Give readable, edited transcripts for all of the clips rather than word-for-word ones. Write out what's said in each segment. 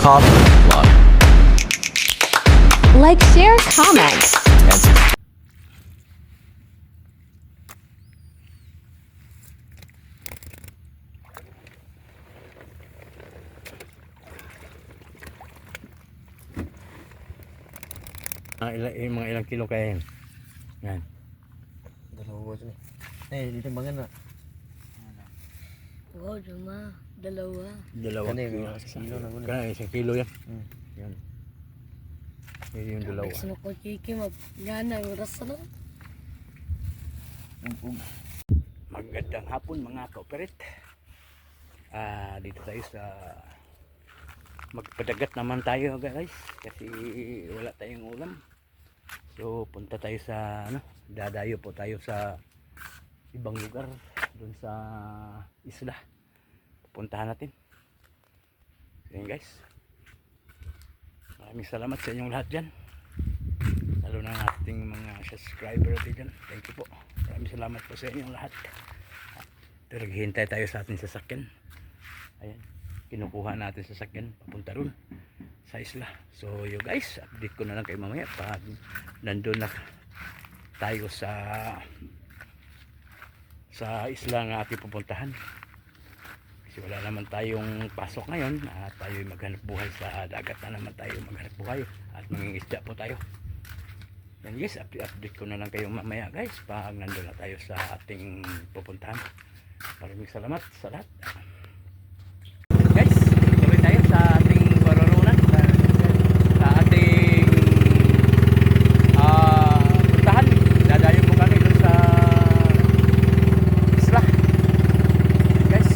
Top Vlog. Like, share, comment. And yung mga ilang kilo kaya yan. Yan. Dalawa sila. Eh, dito bangan na. Wow, cuma dalawa. Dalawa. Kani, mga isang kilo na guna. Kaya isang kilo yan. Hmm. Yan. Yan yung dalawa. Sino ko kiki magana oras na. Magandang hapon mga kaoperit. Dito tayo sa magpadagat naman tayo guys kasi wala tayong ulam. So punta tayo sa dadayo po tayo sa ibang lugar doon sa isla. Pupuntahan natin. Yan guys. Maraming salamat sa inyong lahat dyan. Lalo na ating mga subscriber natin dyan. Thank you po. Maraming salamat po sa inyong lahat. Pero naghihintay tayo sa ating sasakyan. Ayan. Kinukuha natin sasakyan papunta ron sa isla. So you guys, update ko na lang kayo mamaya pag nandun na tayo sa isla ng ating pupuntahan. Kasi wala naman tayong pasok ngayon at tayo maghanap buhay sa dagat na naman tayo maghanap buhay at mangingisda po tayo. Yan guys, update ko na lang kayo mamaya guys pag nandun na tayo sa ating pupuntahan. Maraming salamat sa lahat. Guys, tuloy tayo sa ating parurunan sa ating puntahan. Dadayo po kami doon sa isla guys.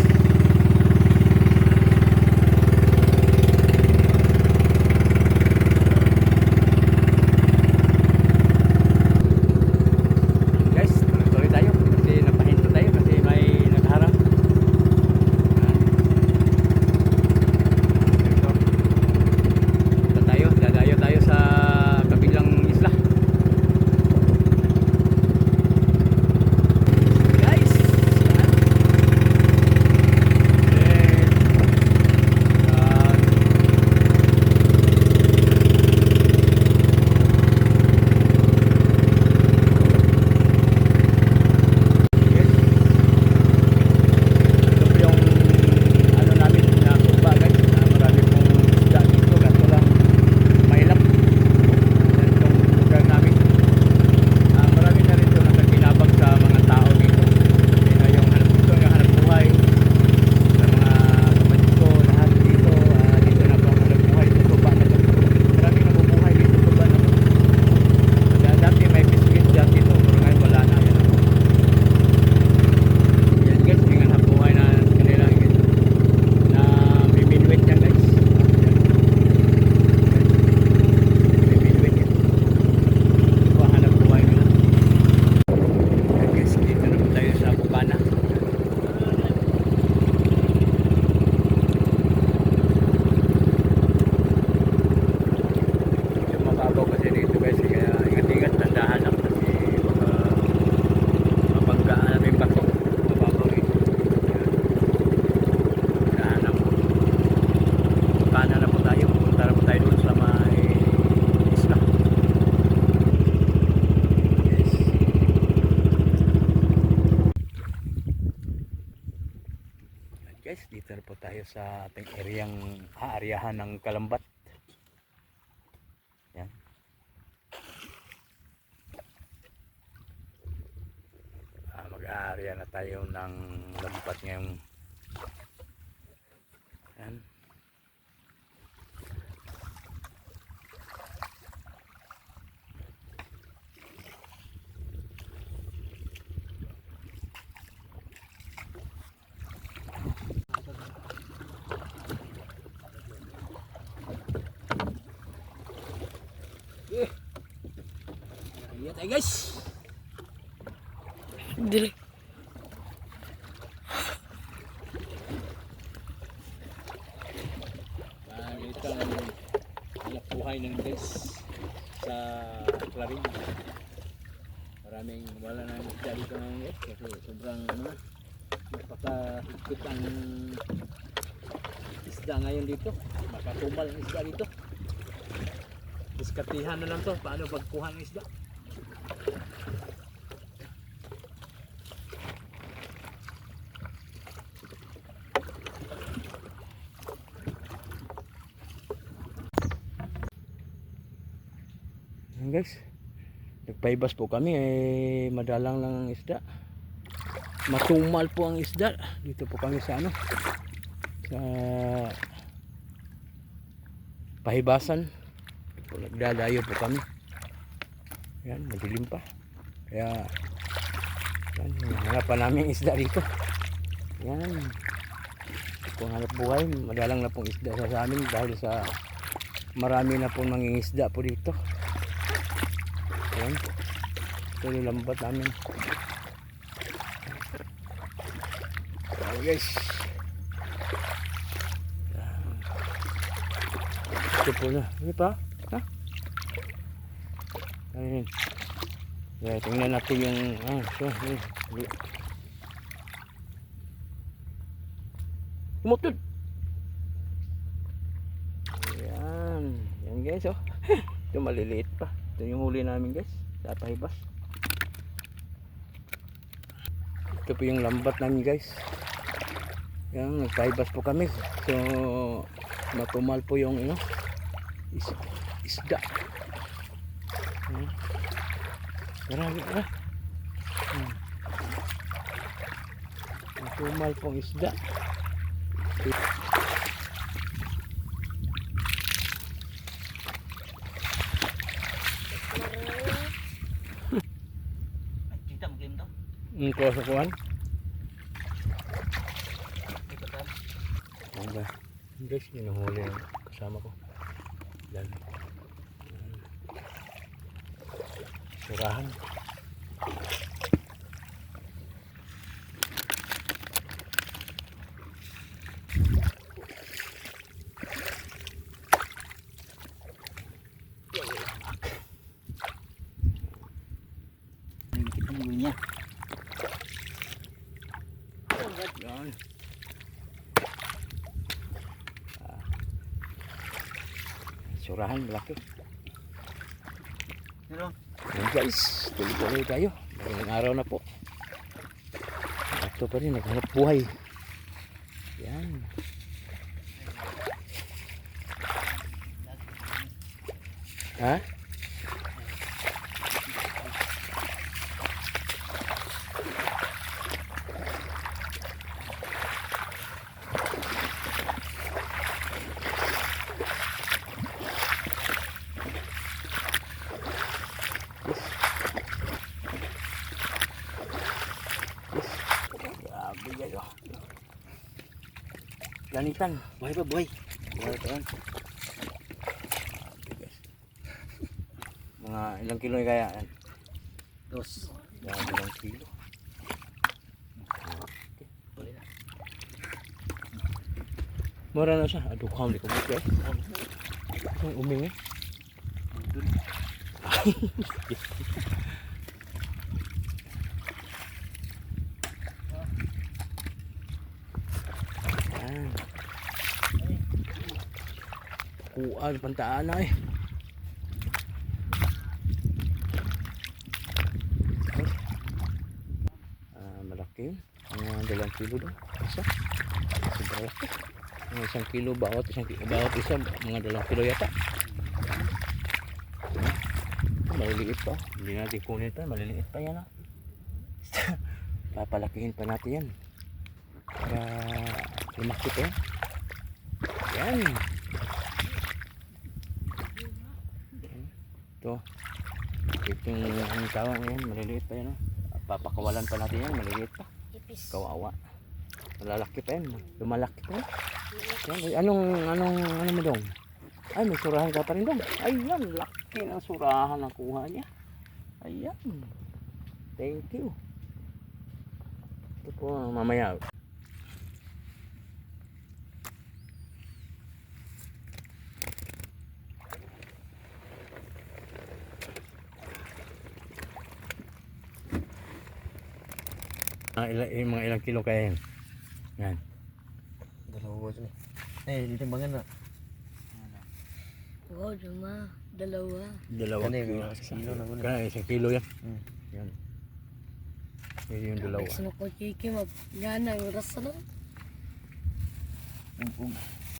Guys, tuloy tayo kasi napahinto tayo kasi may nagharap. Dadayo tayo sa kabilang isla. Guys, guys, dito na po tayo sa ating areahan ng Kalambat. Yan. Mag-area na tayo ng lambat ngayong yan. Ayan tayo guys. Dire. Ito ang hanap buhay ng guys sa Clarin. Maraming wala na isda dito ng guys kasi sobrang napakahigpit ang isda ngayon dito. Makatumal ang isda dito. Diskatihan na lang to. Paano pagkuha ng isda? Ayan guys, nagpaibas po kami madalang lang ang isda. Matumal po ang isda. Dito po kami sa sa pahibasan. Nagdadayo po kami. Yan, madilim pa. Kaya yan, hanap pa namin isda dito. Yan. Kung hanap buhay, madalang na pong isda sa amin dahil sa marami na pong mangingisda po dito. Yan. Ito yung lambat namin. Ayan guys. Ito po na. Ano pa? Ha? Ayun. Yeah, tingnan natin yung kumutod. Ayan. Yan guys oh. Ito maliliit pa. Ito yung huli namin guys. Sa pahibas. Ito po yung lambat namin guys. Yan, nagpahibas po kami. So matumal po yung isda. Marami na. Matumal pong isda. Kita mo game to? Ko sa kuwan. Hangga. Guys, hinuhuli yung kasama ko. Yan. Surahan. Kita mo niya. Yan. Surahan malaki. Pero Yan guys, tuloy-tuloy tayo. Magandang araw na po. Ito pa rin, naghanap buhay. Yan. Ha? Grabe guys oh. Ganitan. buhay pa buhay. Buhay pa yan. Mga ilang kilo kaya yan? Dos. Yan, ilang kilo. Boleh na. Mura na siya. Aduh, kami ko buti eh. Ang uming eh. Dun. Yan. Kuan, pantaan na eh. Malaki yun. Mga 2 kilo doon. Isa. Sobrang laki. Mga 1 kilo bawat bawat isa. Mga 2 kilo yata. Maliliit pa. Hindi natin kunin pa. Maliliit pa yan. Papalakihin pa natin yan. Para lumaki pa yan. Yan. Ito. Ito yung tawang yan. Maliliit pa yan. Papakawalan pa natin yan. Maliliit pa. Ipis. Kawawa. Malalaki pa yan. Lumalaki pa yan. Yan. Ano mo dong? Ay, may surahan ka pa rin dong. Ayan, laki ng surahan ang kuha niya. Ayan. Thank you. Ito po mamaya. Mga ilang kilo kaya yan? Yan. 2 dyan eh. Ditimbangan na. Wow, lima. Dalawa. Dalawa Kani, kilo. mga kilo na guna. Kaya isang kilo yan. Hmm. Yan. Yan yung dalawa. Gusto ko kiki magana yung rasa na.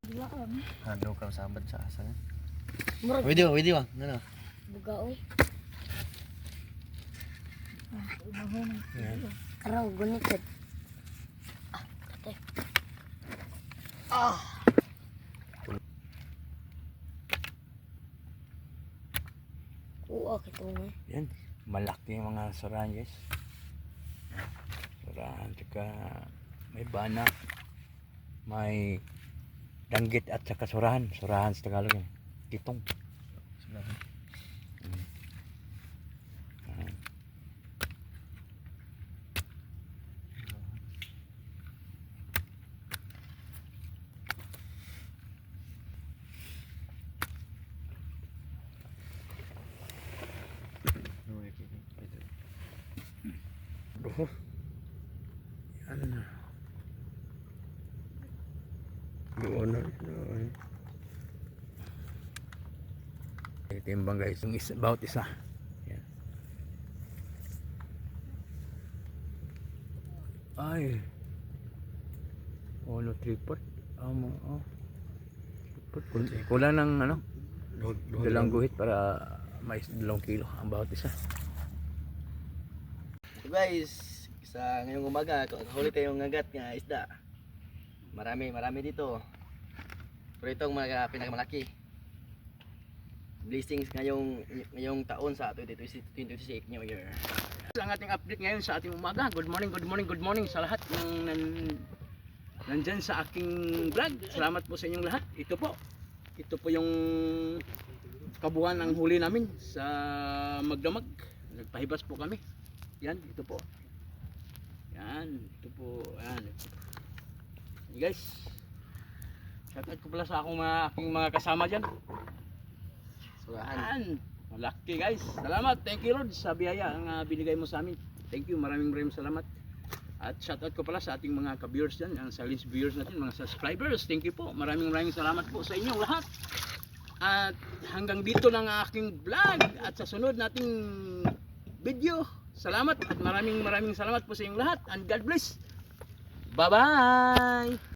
Bugaon. Hando ka sabad sa asa. Murag Video ah. Ano? bugaon. Yan. Karaw, gunikit. Oo, kitong eh. Yan. Malaki yung mga surahan guys. Surahan. Tsaka may bana. May danggit at saka surahan. Surahan sa Tagalog yan. Kitong. Sulahan. Yan. Duho. Yan. Doon na. Doon. Timbang guys. Yung isa, bawat isa. Yan. Ay. Oh, no, tripod. Kulang ng ano? Dalang guhit para may 2 kilo ang bawat isa. So guys, sa ngayong umaga, kahuli tayong ngagat nga isda. Marami dito. Pero itong mga pinakamalaki. Blessings ngayong taon sa 2026 New Year. Ang ating update ngayon sa ating umaga. Good morning sa lahat ng nandyan sa aking vlog. Salamat po sa inyong lahat. Ito po yung kabuuan ng huli namin sa Magdamag. Nagpahibas po kami. Yan, ito po. Yan, ito po. Yan. Hey guys. Shoutout ko pala sa aking mga kasama dyan. Surahan. Yan. Malaki guys. Salamat. Thank you Lord sa biyaya ang binigay mo sa amin. Thank you. Maraming salamat. At shoutout ko pala sa ating mga ka-viewers dyan. Ang silent viewers natin. Mga subscribers. Thank you po. Maraming salamat po sa inyong lahat. At hanggang dito lang ang aking vlog. At sa sunod nating video. Salamat. At maraming salamat po sa inyong lahat. And God bless. Bye-bye.